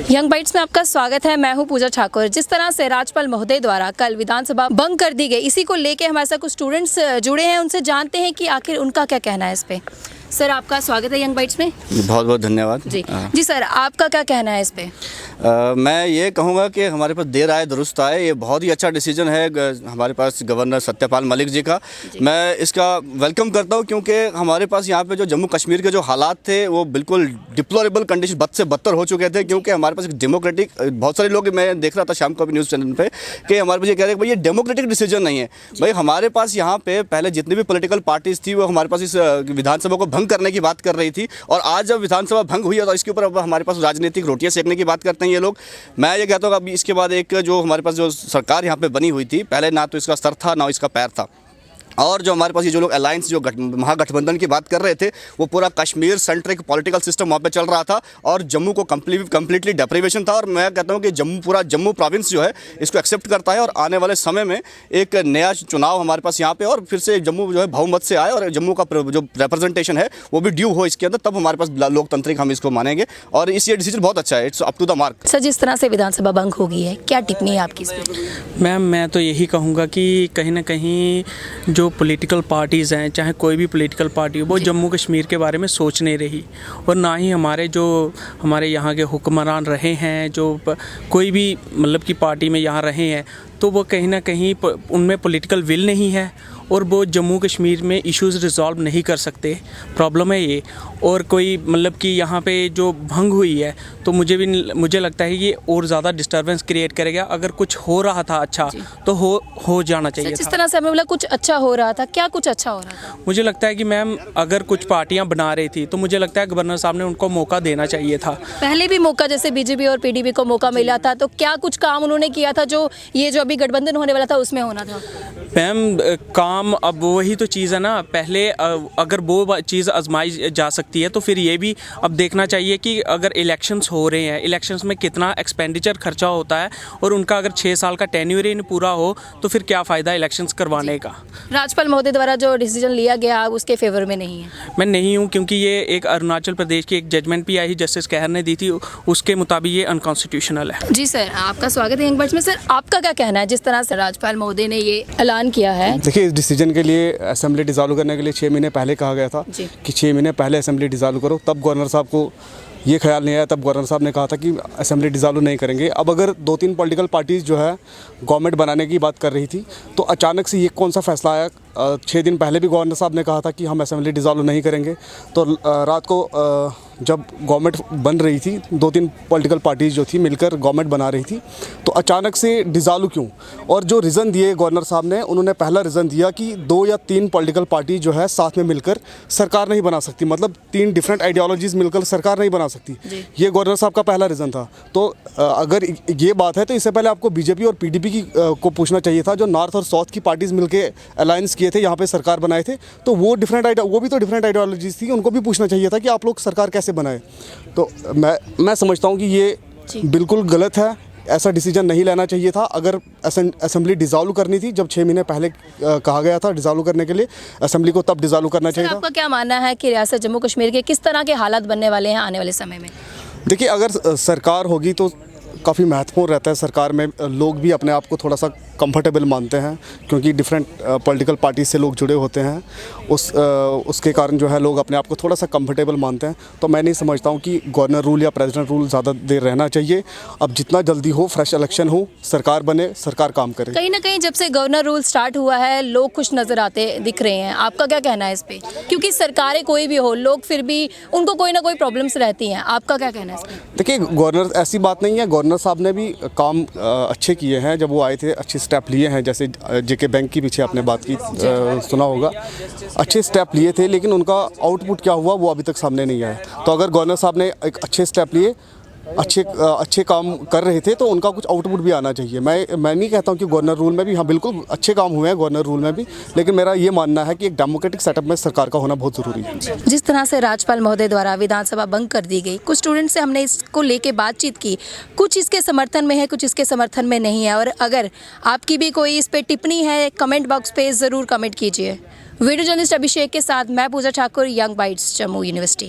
Young bytes में आपका स्वागत है। मैं हूं पूजा ठाकुर। जिस तरह से राज्यपाल महोदय द्वारा कल विधानसभा भंग कर दी गई, इसी को लेके हमारे साथ कुछ स्टूडेंट्स जुड़े हैं, उनसे जानते हैं कि आखिर उनका क्या कहना है इस पे। सर, आपका स्वागत है यंग बाइट्स में। बहुत बहुत धन्यवाद। जी सर, आपका क्या कहना है इस पे? मैं ये कहूँगा कि हमारे पास देर आए दुरुस्त आए, ये बहुत ही अच्छा डिसीजन है हमारे पास गवर्नर सत्यपाल मलिक जी का। मैं इसका वेलकम करता हूँ, क्योंकि हमारे पास यहाँ पे जो जम्मू कश्मीर के जो हालात थे वो बिल्कुल डिप्लोरेबल कंडीशन, बद से बदतर हो चुके थे। क्योंकि हमारे पास एक डेमोक्रेटिक, बहुत सारे लोग, मैं देख रहा था शाम को भी न्यूज़ चैनल पे कि हमारे पास ये कह रहे हैं भाई ये डेमोक्रेटिक डिसीजन नहीं है। भाई हमारे पास यहाँ पे पहले जितनी भी पॉलिटिकल पार्टीज थी वो हमारे पास इस विधानसभा को भंग करने की बात कर रही थी, और आज जब विधानसभा भंग हुई है तो इसके ऊपर अब हमारे पास राजनीतिक रोटियां सेकने की बात करते हैं ये लोग। मैं ये कहता हूँ अभी इसके बाद एक जो हमारे पास जो सरकार यहाँ पे बनी हुई थी, पहले ना तो इसका सर था ना इसका पैर था, और जो हमारे पास ये जो लोग अलायंस, जो महागठबंधन की बात कर रहे थे, वो पूरा कश्मीर सेंट्रिक पॉलिटिकल सिस्टम वहाँ पे चल रहा था और जम्मू को कम्प्लीटली डेप्रिवेशन था। और मैं कहता हूँ कि पूरा जम्मू प्रोविंस जो है इसको एक्सेप्ट करता है, और आने वाले समय में एक नया चुनाव हमारे पास यहाँ पे, और फिर से जम्मू जो है बहुमत से आए और जम्मू का जो रिप्रेजेंटेशन है वो भी ड्यू हो इसके अंदर, तब हमारे पास लोकतांत्रिक हम इसको मानेंगे। और इस ये डिसीजन बहुत अच्छा है, it's up to the mark. Sir, जिस तरह से विधानसभा भंग हो गई है, क्या टिप्पणी है आपकी इस पे? मैम, मैं तो यही कहूँगा कि कहीं ना कहीं जो पॉलिटिकल पार्टीज़ हैं, चाहे कोई भी पॉलिटिकल पार्टी हो, वो जम्मू कश्मीर के बारे में सोच नहीं रही, और ना ही हमारे यहाँ के हुक्मरान रहे हैं, जो कोई भी मतलब की पार्टी में यहाँ रहे हैं, तो वो कहीं ना कहीं उनमें पॉलिटिकल विल नहीं है और वो जम्मू कश्मीर में इश्यूज़ रिजॉल्व नहीं कर सकते। प्रॉब्लम है ये। और कोई मतलब कि यहाँ पे जो भंग हुई है तो मुझे लगता है ये और ज़्यादा डिस्टर्बेंस क्रिएट करेगा। अगर कुछ हो रहा था अच्छा तो हो जाना चाहिए। जिस तरह से हमें बोला कुछ अच्छा हो रहा था, क्या कुछ अच्छा हो रहा था? मुझे लगता है कि मैम, अगर कुछ पार्टियाँ बना रही थी तो मुझे लगता है गवर्नर साहब ने उनको मौका देना चाहिए था। पहले भी मौका, जैसे बीजेपी और पीडीपी को मौका मिला था, तो क्या कुछ काम उन्होंने किया था जो ये जो अभी गठबंधन होने वाला था उसमें होना था? मैम, काम अब वही तो चीज़ है ना। पहले अगर वो चीज़ आजमाई जा सकती है तो फिर ये भी अब देखना चाहिए कि अगर इलेक्शंस हो रहे हैं, इलेक्शंस में कितना एक्सपेंडिचर खर्चा होता है, और उनका अगर 6 साल का टेन्योर ही नहीं पूरा हो तो फिर क्या फ़ायदा इलेक्शंस करवाने का। राज्यपाल महोदय द्वारा जो डिसीजन लिया गया उसके फेवर में नहीं है? मैं नहीं हूँ, क्योंकि ये एक अरुणाचल प्रदेश की एक जजमेंट भी आई, जस्टिस कहर ने दी थी, उसके मुताबिक ये अनकॉन्स्टिट्यूशनल है। जी सर, आपका स्वागत है यंग बाइट्स में। सर, आपका क्या कहना है जिस तरह से राज्यपाल महोदय ने ये ऐलान किया है? देखिए, इस डिसीजन के लिए असेंबली डिसॉल्व करने के लिए 6 महीने पहले कहा गया था कि 6 महीने पहले असेंबली डिसॉल्व करो, तब गवर्नर साहब को ये ख्याल नहीं आया, तब गवर्नर साहब ने कहा था कि असेंबली डिसॉल्व नहीं करेंगे। अब अगर 2-3 पॉलिटिकल पार्टीज़ जो है गवर्नमेंट बनाने की बात कर रही थी, तो अचानक से ये कौन सा फैसला आया? 6 दिन पहले भी गवर्नर साहब ने कहा था कि हम असेंबली डिसॉल्व नहीं करेंगे। तो रात को जब गवर्नमेंट बन रही थी, 2-3 पॉलिटिकल पार्टीज़ जो थी मिलकर गवर्नमेंट बना रही थी, तो अचानक से डिसॉल्व क्यों? और जो रीज़न दिए गवर्नर साहब ने, उन्होंने पहला रीज़न दिया कि 2 या 3 पॉलिटिकल पार्टी जो है साथ में मिलकर सरकार नहीं बना सकती, मतलब 3 डिफरेंट आइडियोलॉजीज़ मिलकर सरकार नहीं बना सकती। ये गवर्नर साहब का पहला रीज़न था। तो अगर ये बात है तो इससे पहले आपको बीजेपी और पीडीपी को पूछना चाहिए था, जो नॉर्थ और साउथ की पार्टीज़ मिलकर अलायंस किए थे, यहाँ पे सरकार बनाए थे, तो वो भी तो डिफरेंट आइडियोलॉजीज़ थी, उनको भी पूछना चाहिए था कि आप लोग सरकार कैसे बनाए। तो मैं समझता हूँ कि ये बिल्कुल गलत है, ऐसा डिसीजन नहीं लेना चाहिए था। अगर असेंबली डिसॉल्व करनी थी, जब 6 महीने पहले कहा गया था डिसॉल्व करने के लिए असेंबली को, तब डिसॉल्व करना चाहिए था। आपका क्या मानना है कि रियासत जम्मू कश्मीर के किस तरह के हालात बनने वाले हैं आने वाले समय में? देखिए, अगर सरकार होगी तो काफ़ी महत्वपूर्ण रहता है। सरकार में लोग भी अपने आप को थोड़ा सा कंफर्टेबल मानते हैं, क्योंकि डिफरेंट पॉलिटिकल पार्टी से लोग जुड़े होते हैं, उसके कारण जो है लोग अपने आप को थोड़ा सा कंफर्टेबल मानते हैं। तो मैं नहीं समझता हूँ कि गवर्नर रूल या प्रेसिडेंट रूल ज़्यादा देर रहना चाहिए। अब जितना जल्दी हो, फ्रेश इलेक्शन हो, सरकार बने, सरकार काम करे। कहीं ना कहीं जब से गवर्नर रूल स्टार्ट हुआ है लोग खुश नज़र आते दिख रहे हैं, आपका क्या कहना है इस पर? क्योंकि सरकारें कोई भी हो, लोग फिर भी उनको कोई ना कोई प्रॉब्लम्स रहती हैं, आपका क्या कहना है इस पर? देखिए, गवर्नर ऐसी बात नहीं है, गवर्नर साहब ने भी काम अच्छे किए हैं। जब वो आए थे अच्छे स्टेप लिए हैं, जैसे जेके बैंक की पीछे आपने बात की, सुना होगा, अच्छे स्टेप लिए थे, लेकिन उनका आउटपुट क्या हुआ वो अभी तक सामने नहीं आया। तो अगर गवर्नर साहब ने एक अच्छे स्टेप लिए, अच्छे काम कर रहे थे, तो उनका कुछ आउटपुट भी आना चाहिए। मैं नहीं कहता हूँ कि गवर्नर रूल में भी, हाँ बिल्कुल अच्छे काम हुए हैं गवर्नर रूल में भी, लेकिन मेरा ये मानना है कि एक डेमोक्रेटिक सेटअप में सरकार का होना बहुत ज़रूरी है। जिस तरह से राज्यपाल महोदय द्वारा विधानसभा भंग कर दी गई, कुछ स्टूडेंट से हमने इसको लेके बातचीत की, कुछ इसके समर्थन में है, कुछ इसके समर्थन में नहीं है। और अगर आपकी भी कोई इस पर टिप्पणी है, कमेंट बॉक्स पे ज़रूर कमेंट कीजिए। वीडियो जर्नलिस्ट अभिषेक के साथ मैं Pooja Thakur, young bites, Jammu university.